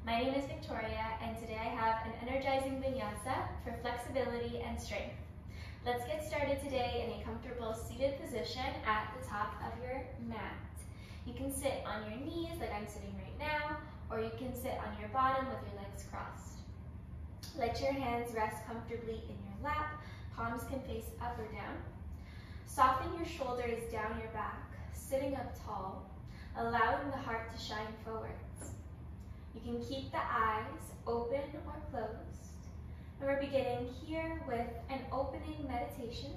My name is Victoria, and today I have an energizing vinyasa for flexibility and strength. Let's get started today in a comfortable seated position at the top of your mat. You can sit on your knees like I'm sitting right now, or you can sit on your bottom with your legs crossed. Let your hands rest comfortably in your lap. Palms can face up or down. Soften your shoulders down your back, sitting up tall, allowing the heart to shine forwards. You can keep the eyes open or closed. And we're beginning here with an opening meditation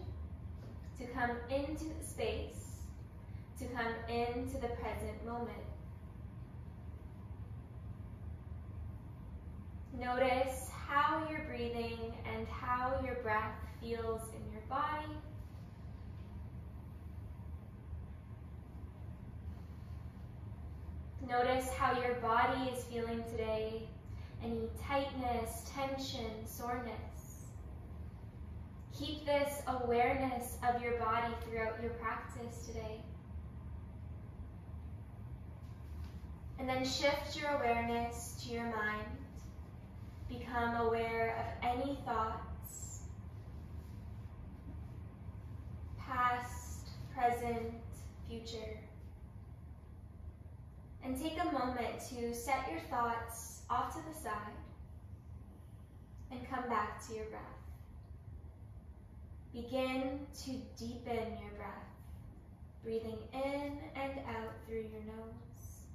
to come into the space, to come into the present moment. Notice how you're breathing and how your breath feels in your body. Notice how your body is feeling today. Any tightness, tension, soreness. Keep this awareness of your body throughout your practice today. And then shift your awareness to your mind. Become aware of any thoughts, past, present, future. And take a moment to set your thoughts off to the side and come back to your breath. Begin to deepen your breath, breathing in and out through your nose.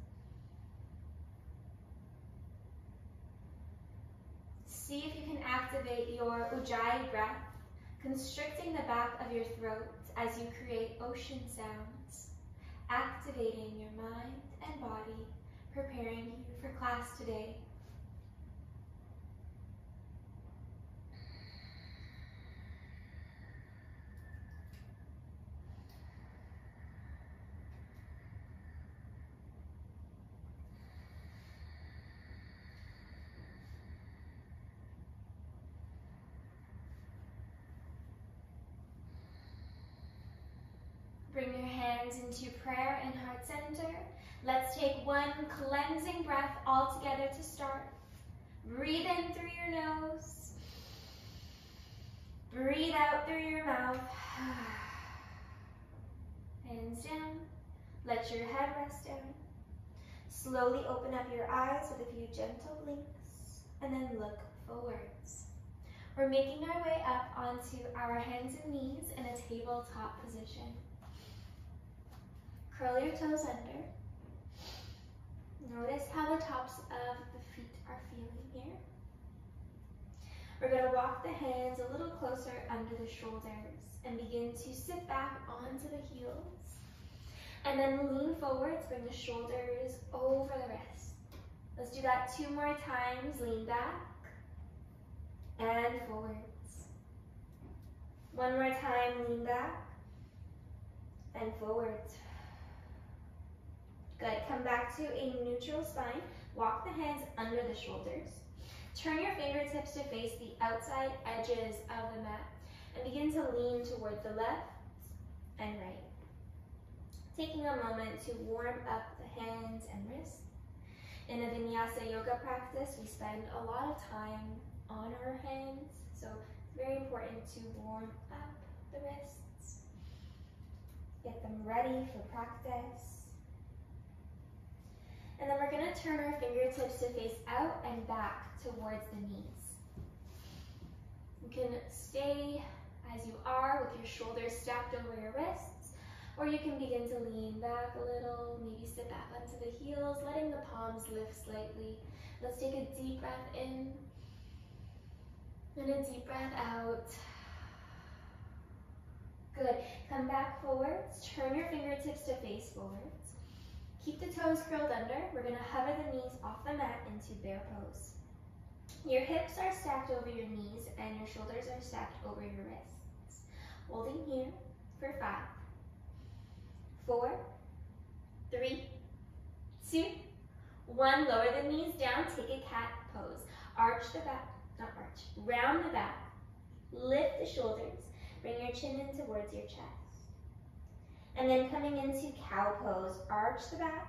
See if you can activate your Ujjayi breath, constricting the back of your throat as you create ocean sounds, activating your mind and body, preparing you for class today. Bring your hands into prayer and heart center. Let's take one cleansing breath all together to start. Breathe in through your nose. Breathe out through your mouth. Hands down. Let your head rest down. Slowly open up your eyes with a few gentle blinks and then look forwards. We're making our way up onto our hands and knees in a tabletop position. Curl your toes under. Notice how the tops of the feet are feeling here. We're going to walk the hands a little closer under the shoulders and begin to sit back onto the heels. And then lean forwards, bring the shoulders over the wrists. Let's do that 2 more times. Lean back and forwards. 1 more time, lean back and forwards. Good, come back to a neutral spine. Walk the hands under the shoulders. Turn your fingertips to face the outside edges of the mat and begin to lean toward the left and right. Taking a moment to warm up the hands and wrists. In a Vinyasa yoga practice, we spend a lot of time on our hands, so it's very important to warm up the wrists. Get them ready for practice. And then we're going to turn our fingertips to face out and back towards the knees. You can stay as you are with your shoulders stacked over your wrists, or you can begin to lean back a little, maybe sit back onto the heels, letting the palms lift slightly. Let's take a deep breath in and a deep breath out. Good. Come back forwards. Turn your fingertips to face forwards. Keep the toes curled under. We're going to hover the knees off the mat into bear pose. Your hips are stacked over your knees and your shoulders are stacked over your wrists. Holding here for 5, 4, 3, 2, 1. Lower the knees down. Take a cat pose. Arch the back, not arch. Round the back. Lift the shoulders. Bring your chin in towards your chest. And then coming into cow pose, arch the back,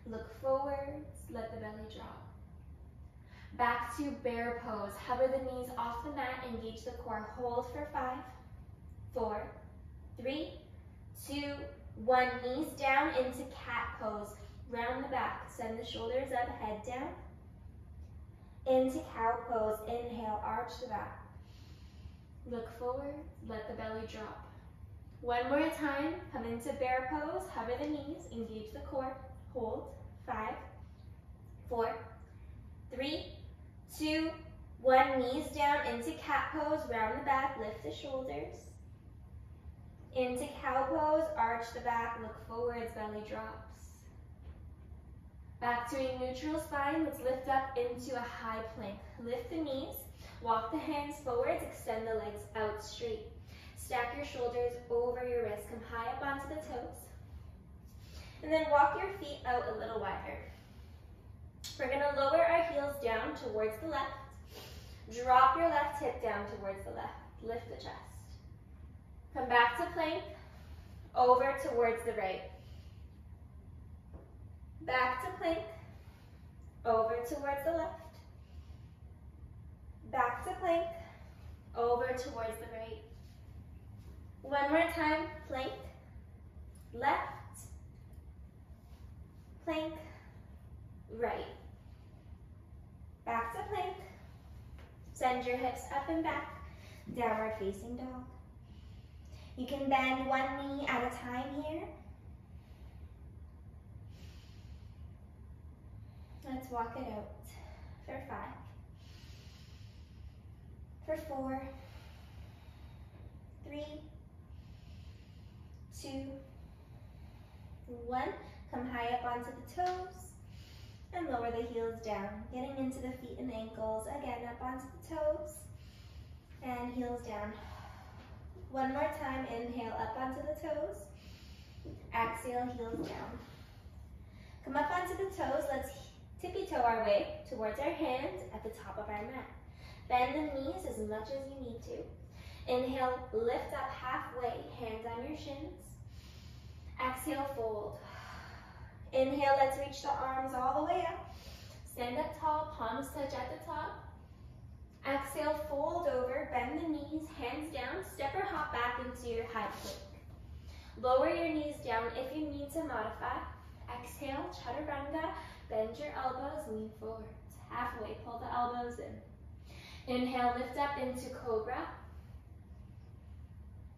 look forwards, let the belly drop. Back to bear pose. Hover the knees off the mat, engage the core. Hold for 5, 4, 3, 2, 1. Knees down into cat pose. Round the back. Send the shoulders up, head down. Into cow pose. Inhale, arch the back. Look forward, let the belly drop. One more time, come into bear pose, hover the knees, engage the core, hold, 5, 4, 3, 2, 1. Knees down into cat pose, round the back, lift the shoulders. Into cow pose, arch the back, look forwards, belly drops. Back to a neutral spine, let's lift up into a high plank. Lift the knees, walk the hands forwards, extend the legs out straight. Stack your shoulders over your wrists, come high up onto the toes. And then walk your feet out a little wider. We're gonna lower our heels down towards the left. Drop your left hip down towards the left. Lift the chest. Come back to plank, over towards the right. Back to plank, over towards the left. Back to plank, over towards the right. One more time, plank, left, plank, right. Back to plank. Send your hips up and back, downward facing dog. You can bend one knee at a time here. Let's walk it out for 5, for 4, 3, 2, 1. Come high up onto the toes and lower the heels down, getting into the feet and ankles. Again, up onto the toes and heels down. One more time, inhale up onto the toes. Exhale, heels down. Come up onto the toes. Let's tippy toe our way towards our hands at the top of our mat. Bend the knees as much as you need to. Inhale, lift up halfway, hands on your shins. Exhale, fold. Inhale, let's reach the arms all the way up. Stand up tall, palms touch at the top. Exhale, fold over, bend the knees, hands down, step or hop back into your high plank. Lower your knees down if you need to modify. Exhale, chaturanga, bend your elbows, lean forwards. Halfway, pull the elbows in. Inhale, lift up into cobra.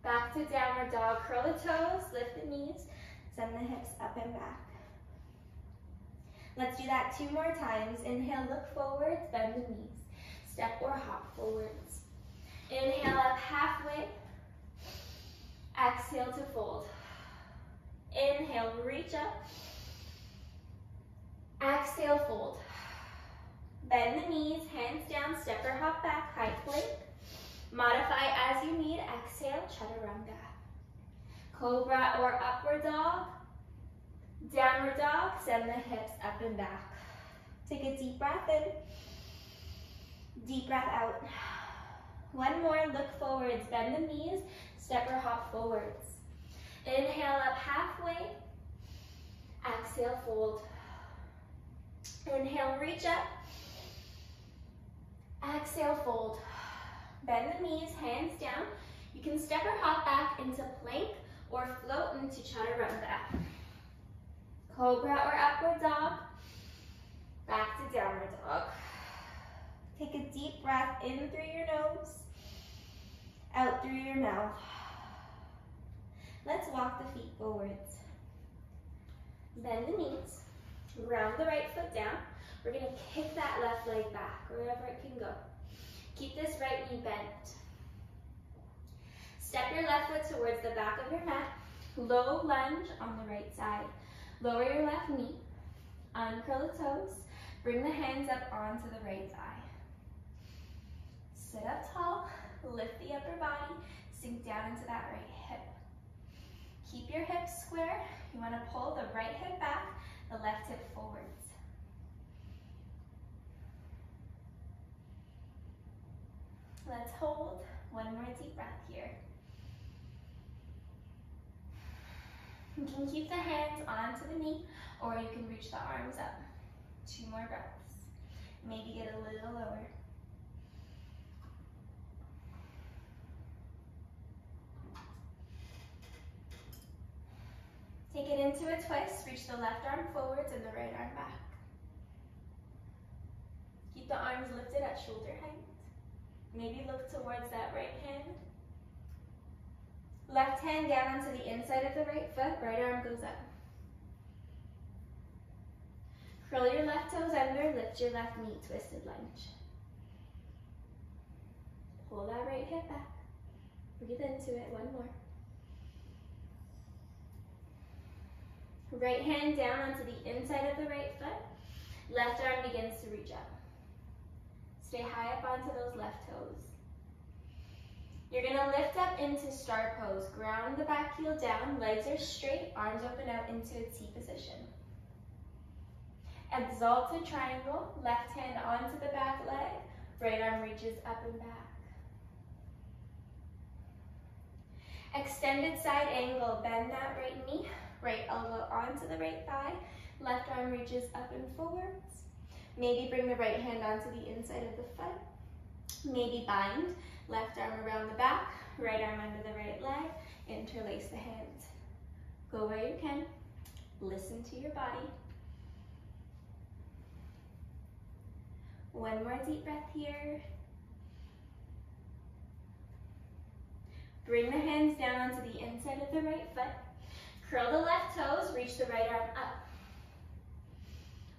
Back to downward dog, curl the toes, lift the knees, send the hips up and back. Let's do that 2 more times. Inhale, look forwards, bend the knees. Step or hop forwards. Inhale up halfway. Exhale to fold. Inhale, reach up. Exhale, fold. Bend the knees, hands down, step or hop back, high plank. Modify as you need. Exhale, chaturanga. Cobra or upward dog. Downward dog, send the hips up and back. Take a deep breath in. Deep breath out. One more, look forwards, bend the knees, step or hop forwards. Inhale up halfway. Exhale, fold. Inhale, reach up. Exhale, fold. Bend the knees, hands down. You can step or hop back into plank or float into chaturanga. Cobra or upward dog. Back to downward dog. Take a deep breath in through your nose, out through your mouth. Let's walk the feet forwards. Bend the knees, round the right foot down. We're gonna kick that left leg back, wherever it can go. Keep this right knee bent. Step your left foot towards the back of your mat. Low lunge on the right side. Lower your left knee, uncurl the toes, bring the hands up onto the right thigh. Sit up tall, lift the upper body, sink down into that right hip. Keep your hips square. You want to pull the right hip back, the left hip forwards. Let's hold. One more deep breath here. You can keep the hands onto the knee, or you can reach the arms up. 2 more breaths. Maybe get a little lower. Take it into a twist. Reach the left arm forwards and the right arm back. Keep the arms lifted at shoulder height. Maybe look towards that right hand. Left hand down onto the inside of the right foot. Right arm goes up. Curl your left toes under. Lift your left knee. Twisted lunge. Pull that right hip back. Breathe into it. One more. Right hand down onto the inside of the right foot. Left arm begins to reach up. Stay high up onto those left toes. You're gonna lift up into star pose. Ground the back heel down, legs are straight, arms open out into a T position. Exalted triangle, left hand onto the back leg, right arm reaches up and back. Extended side angle, bend that right knee, right elbow onto the right thigh, left arm reaches up and forwards. Maybe bring the right hand onto the inside of the foot. Maybe bind, left arm around the back, right arm under the right leg, interlace the hands. Go where you can, listen to your body. One more deep breath here. Bring the hands down onto the inside of the right foot. Curl the left toes, reach the right arm up.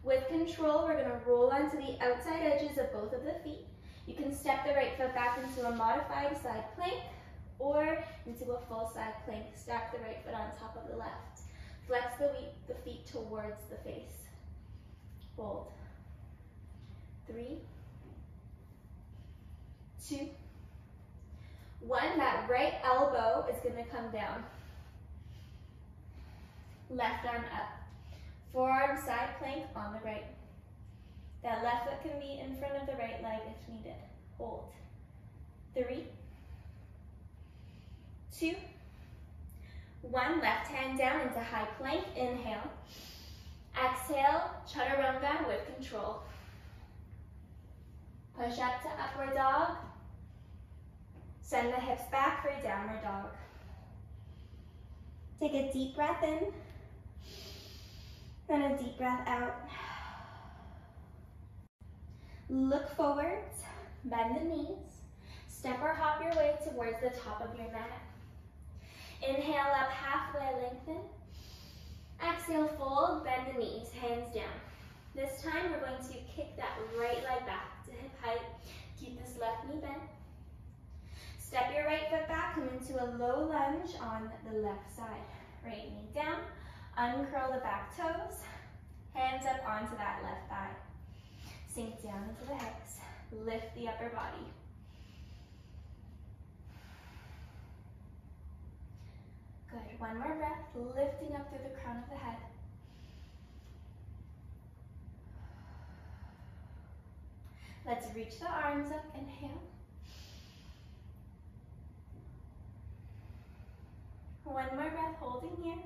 With control, we're gonna roll onto the outside edges of both of the feet. You can step the right foot back into a modified side plank or into a full side plank. Stack the right foot on top of the left. Flex the feet towards the face. Hold. 3, 2, 1. That right elbow is gonna come down. Left arm up. Forearm side plank on the right. That left foot can be in front of the right leg if needed. Hold. 3, 2, 1. Left hand down into high plank. Inhale. Exhale, chaturanga with control. Push up to upward dog. Send the hips back for downward dog. Take a deep breath in. Then a deep breath out. Look forwards, bend the knees. Step or hop your way towards the top of your mat. Inhale up halfway, lengthen. Exhale, fold, bend the knees, hands down. This time we're going to kick that right leg back to hip height. Keep this left knee bent. Step your right foot back, come into a low lunge on the left side. Right knee down, uncurl the back toes, hands up onto that left thigh. Sink down into the hips, lift the upper body. Good, one more breath, lifting up through the crown of the head. Let's reach the arms up, inhale. One more breath, holding here.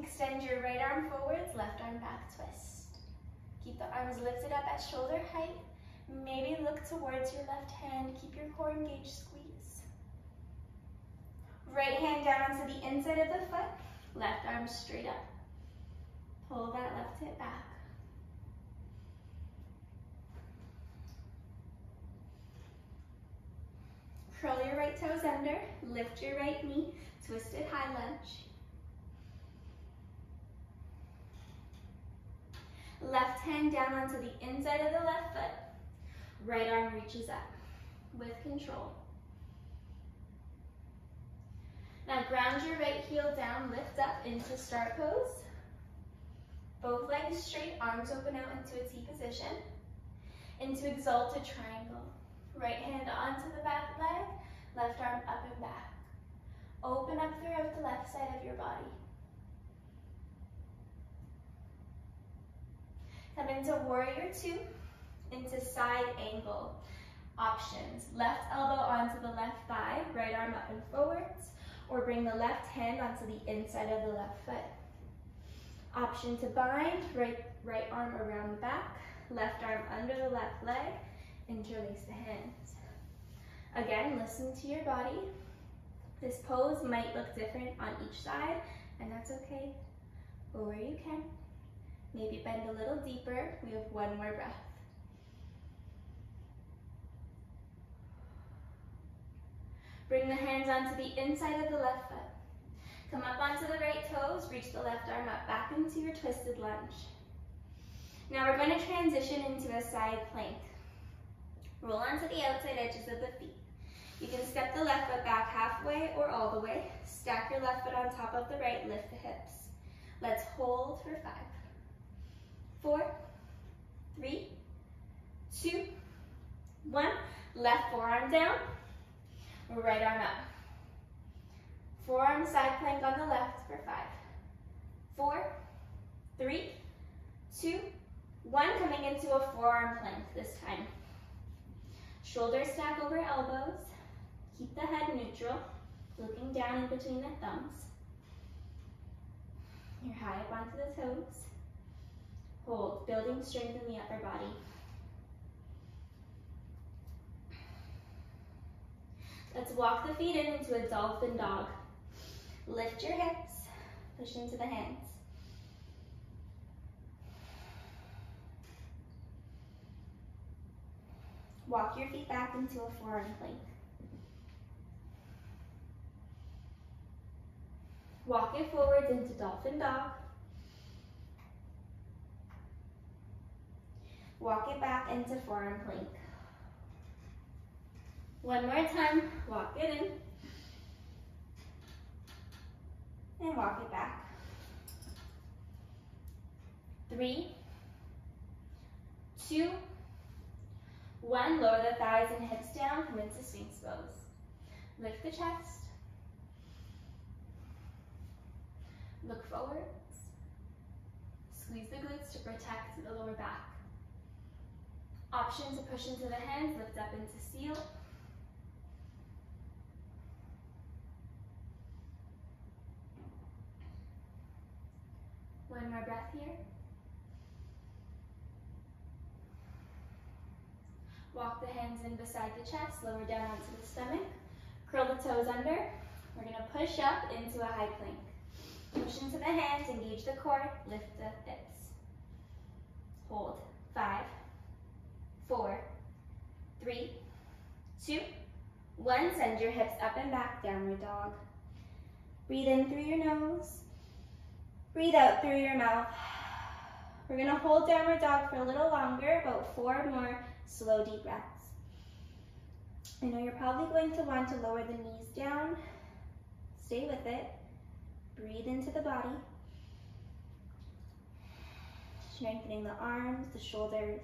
Extend your right arm forwards, left arm back, twist. Keep the arms lifted up at shoulder height. Maybe look towards your left hand. Keep your core engaged, squeeze. Right hand down onto the inside of the foot. Left arm straight up. Pull that left hip back. Curl your right toes under, lift your right knee, twisted high lunge. Left hand down onto the inside of the left foot. Right arm reaches up with control. Now ground your right heel down, lift up into start pose. Both legs straight, arms open out into a T position. Into exalted triangle. Right hand onto the back leg, left arm up and back. Open up throughout the left side of your body. Come into warrior 2, into side angle. Options, left elbow onto the left thigh, right arm up and forwards, or bring the left hand onto the inside of the left foot. Option to bind, right Right arm around the back, left arm under the left leg, interlace the hands. Again, listen to your body. This pose might look different on each side, and that's okay. Go where you can. Maybe bend a little deeper. We have one more breath. Bring the hands onto the inside of the left foot. Come up onto the right toes, reach the left arm up back into your twisted lunge. Now we're going to transition into a side plank. Roll onto the outside edges of the feet. You can step the left foot back halfway or all the way. Stack your left foot on top of the right, lift the hips. Let's hold for 5, 4, 3, 2, 1. Left forearm down, right arm up. Forearm side plank on the left for 5, 4, 3, 2, 1. Coming into a forearm plank this time. Shoulders stack over elbows. Keep the head neutral, looking down in between the thumbs. You're high up onto the toes. Hold, building strength in the upper body. Let's walk the feet into a dolphin dog. Lift your hips, push into the hands. Walk your feet back into a forearm plank. Walk it forwards into dolphin dog. Walk it back into forearm plank. One more time, walk it in. And walk it back. 3, 2, 1. Lower the thighs and hips down, come into Sphinx pose. Lift the chest. Look forwards. Squeeze the glutes to protect the lower back. Option to push into the hands, lift up into seal. One more breath here. Walk the hands in beside the chest, lower down onto the stomach. Curl the toes under. We're going to push up into a high plank. Push into the hands, engage the core, lift the hips. Hold. 5, 4, 3, 2, 1. Send your hips up and back, downward dog. Breathe in through your nose. Breathe out through your mouth. We're going to hold downward dog for a little longer, about 4 more slow, deep breaths. I know you're probably going to want to lower the knees down. Stay with it. Breathe into the body. Strengthening the arms, the shoulders.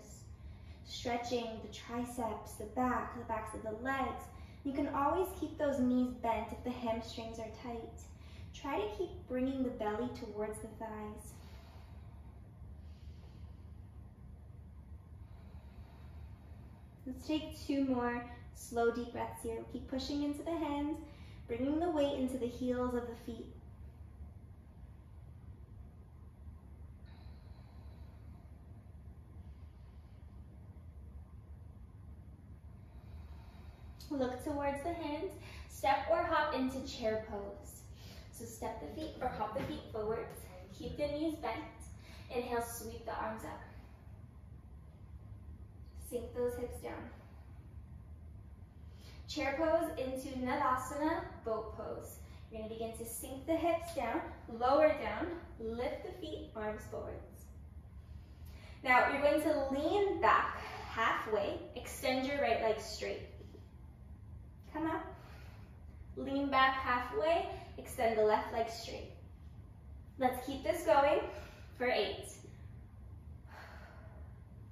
Stretching the triceps, the backs of the legs. You can always keep those knees bent if the hamstrings are tight. Try to keep bringing the belly towards the thighs. Let's take 2 more slow, deep breaths here. Keep pushing into the hands, bringing the weight into the heels of the feet. Look towards the hands. Step or hop into chair pose. So step the feet or hop the feet forwards. Keep the knees bent. Inhale, sweep the arms up. Sink those hips down. Chair pose into Navasana, boat pose. You're going to begin to sink the hips down, lower down, lift the feet, arms forwards. Now you're going to lean back halfway, extend your right leg straight. Come up, lean back halfway, extend the left leg straight. Let's keep this going for 8,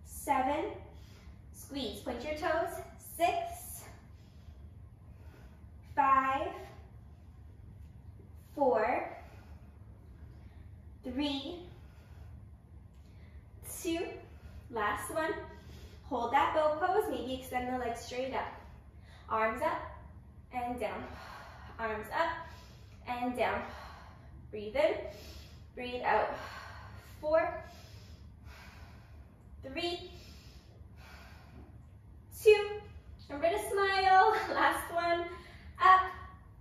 7, squeeze, point your toes, 6, 5, 4, 3, 2, last one. Hold that boat pose, maybe extend the legs straight up. Arms up and down. Arms up and down. Breathe in, breathe out. 4, 3, 2, remember to smile. Last one, up,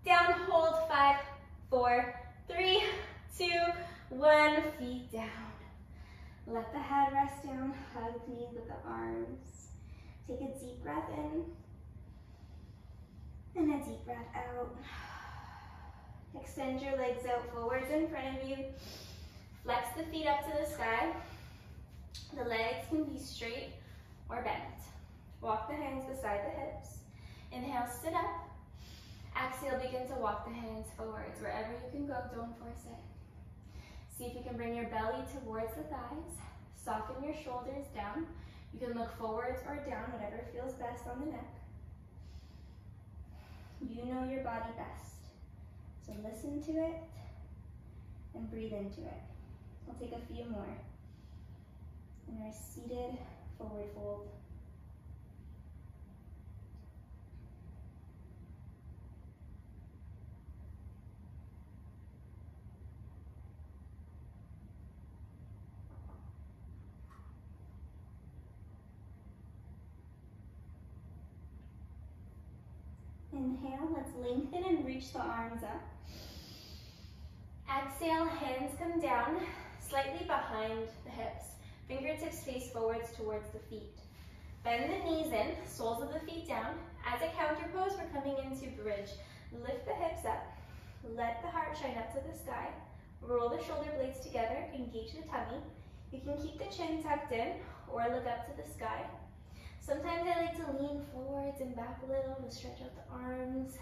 down, hold, 5, 4, 3, 2, 1, feet down. Let the head rest down, hug the knees with the arms. Take a deep breath in and a deep breath out. Extend your legs out forwards in front of you. Flex the feet up to the sky. The legs can be straight or bent. Walk the hands beside the hips. Inhale, sit up. Exhale, begin to walk the hands forwards. Wherever you can go, don't force it. See if you can bring your belly towards the thighs. Soften your shoulders down. You can look forwards or down, whatever feels best on the neck. You know your body best. So listen to it and breathe into it. We'll take a few more. In our seated forward fold. Inhale, let's lengthen and reach the arms up. Exhale, hands come down, slightly behind the hips. Fingertips face forwards towards the feet. Bend the knees in, soles of the feet down. As a counter pose, we're coming into bridge. Lift the hips up. Let the heart shine up to the sky. Roll the shoulder blades together, engage the tummy. You can keep the chin tucked in or look up to the sky. Sometimes I like to lean forwards and back a little to stretch out the arms.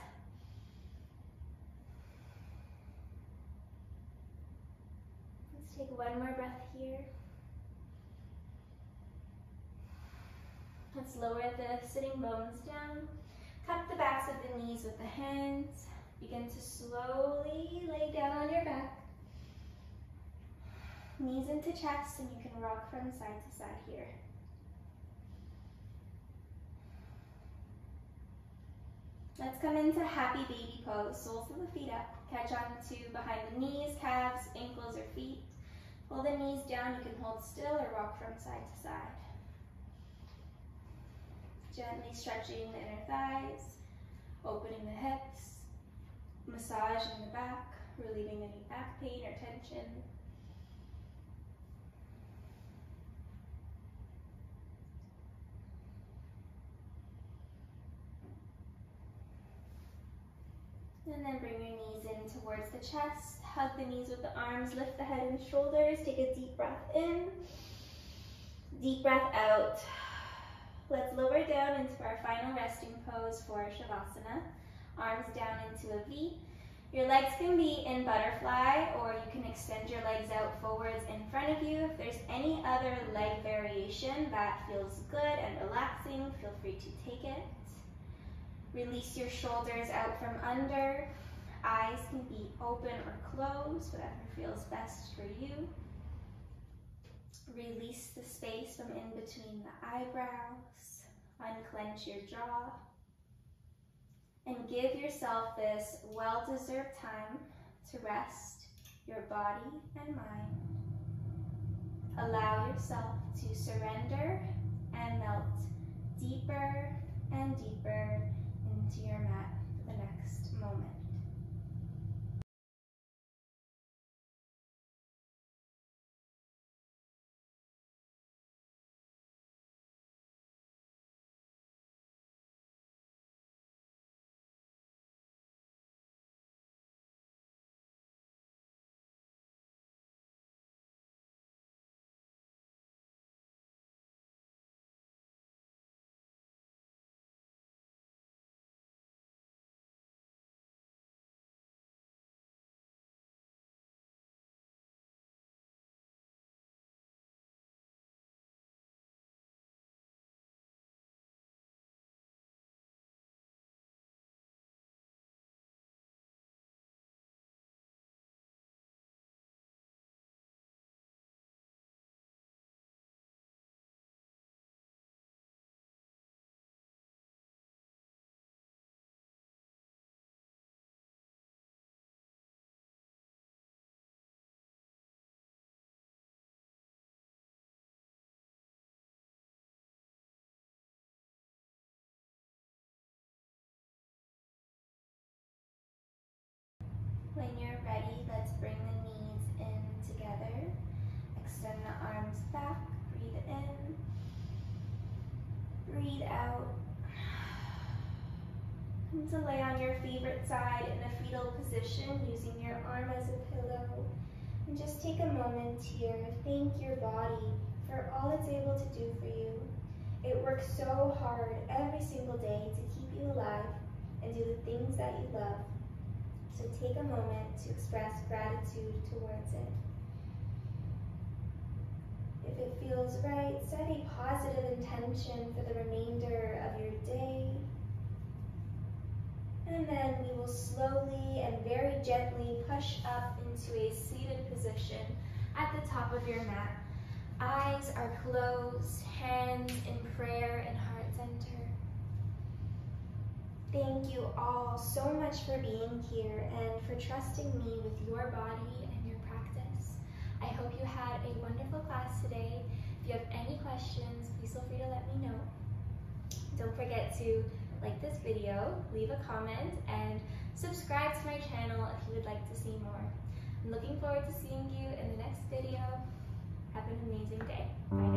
Let's take one more breath here. Let's lower the sitting bones down. Cup the backs of the knees with the hands. Begin to slowly lay down on your back. Knees into chest, and you can rock from side to side here. Let's come into happy baby pose. Soles of the feet up. Catch on to behind the knees, calves, ankles, or feet. Pull the knees down. You can hold still or rock from side to side. Gently stretching the inner thighs, opening the hips, massaging the back, relieving any back pain or tension. And then bring your knees in towards the chest. Hug the knees with the arms. Lift the head and shoulders. Take a deep breath in. Deep breath out. Let's lower down into our final resting pose for Shavasana. Arms down into a V. Your legs can be in butterfly, or you can extend your legs out forwards in front of you. If there's any other leg variation that feels good and relaxing, feel free to take it. Release your shoulders out from under. Eyes can be open or closed, whatever feels best for you. Release the space from in between the eyebrows. Unclench your jaw. And give yourself this well-deserved time to rest your body and mind. Allow yourself to surrender and melt deeper and deeper into your mat for the next moment. ready, let's bring the knees in together. Extend the arms back. Breathe in. Breathe out. Come to lay on your favorite side in a fetal position, using your arm as a pillow. And just take a moment here to thank your body for all it's able to do for you. It works so hard every single day to keep you alive and do the things that you love. So take a moment to express gratitude towards it. If it feels right, set a positive intention for the remainder of your day. And then we will slowly and very gently push up into a seated position at the top of your mat. Eyes are closed, hands in prayer and heart center. Thank you all so much for being here and for trusting me with your body and your practice. I hope you had a wonderful class today. If you have any questions, please feel free to let me know. Don't forget to like this video, leave a comment, and subscribe to my channel if you would like to see more. I'm looking forward to seeing you in the next video. Have an amazing day. Bye.